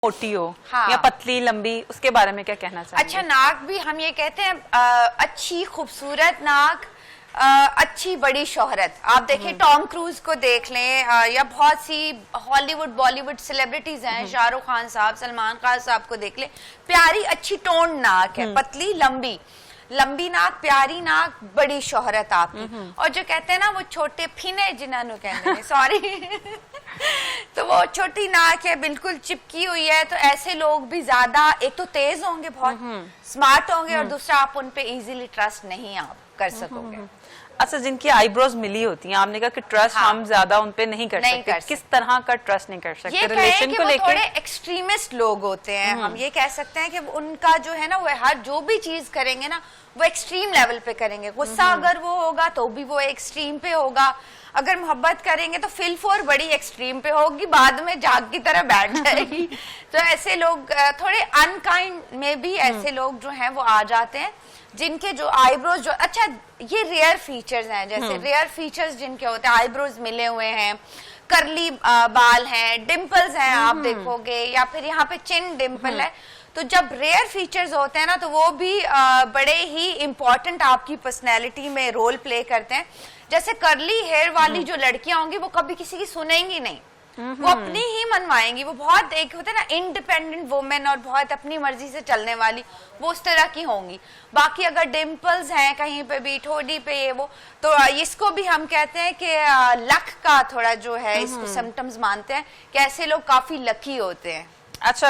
मोटी हो हाँ। या पतली लंबी, उसके बारे में क्या कहना चाहेंगे? अच्छा, नाक भी हम ये कहते हैं अच्छी खूबसूरत नाक, अच्छी बड़ी शोहरत। आप देखें टॉम क्रूज को देख लें, या बहुत सी हॉलीवुड बॉलीवुड सेलिब्रिटीज हैं, शाहरुख खान साहब, सलमान खान साहब को देख लें, प्यारी अच्छी टोन नाक है, पतली लंबी लंबी नाक, प्यारी नाक, बड़ी शोहरत आपकी। और जो कहते हैं ना वो छोटे फिने जिन्होंने कहते हैं सॉरी तो वो छोटी नाक है, बिल्कुल चिपकी हुई है, तो ऐसे लोग भी ज्यादा एक तो तेज होंगे, बहुत स्मार्ट होंगे, और दूसरा आप उन पे इजीली ट्रस्ट नहीं आप कर सकोगे। अच्छा, जिनकी आईब्रोज मिली होती हैं, आपने कहा कि ट्रस्ट हम ज्यादा उन पे नहीं कर सकते, किस तरह का ट्रस्ट नहीं कर सकते? रिलेशन को लेकर थोड़े एक्सट्रीमिस्ट लोग होते हैं, हम ये कह सकते हैं कि उनका जो है ना, वो हर जो भी चीज करेंगे ना वो एक्सट्रीम लेवल पे करेंगे। गुस्सा अगर वो होगा तो भी वो एक्सट्रीम पे होगा, अगर मोहब्बत करेंगे तो फिल फोर बड़ी एक्सट्रीम पे होगी, बाद में जाग की तरह बैठ जाएगी। तो ऐसे लोग थोड़े अनकाइंड में भी ऐसे लोग जो हैं वो आ जाते हैं, जिनके जो आईब्रोज जो अच्छा ये रेयर फीचर्स हैं, जैसे रेयर फीचर्स जिनके होते हैं, आईब्रोज मिले हुए हैं, करली बाल हैं, डिम्पल्स हैं आप देखोगे, या फिर यहाँ पे चिन डिम्पल है, तो जब रेयर फीचर्स होते हैं ना तो वो भी बड़े ही इम्पोर्टेंट आपकी पर्सनैलिटी में रोल प्ले करते हैं। जैसे करली हेयर वाली जो लड़कियां होंगी वो कभी किसी की सुनेंगी नहीं, वो अपनी ही मनवाएंगी, वो बहुत एक होता है ना इंडिपेंडेंट वुमेन और बहुत अपनी मर्जी से चलने वाली, वो उस तरह की होंगी। बाकी अगर डिम्पल्स हैं कहीं पे भी, ठोडी पे ये वो, तो इसको भी हम कहते हैं कि लक का थोड़ा जो है इसको सिम्टम्स मानते हैं कि ऐसे लोग काफी लकी होते हैं। अच्छा।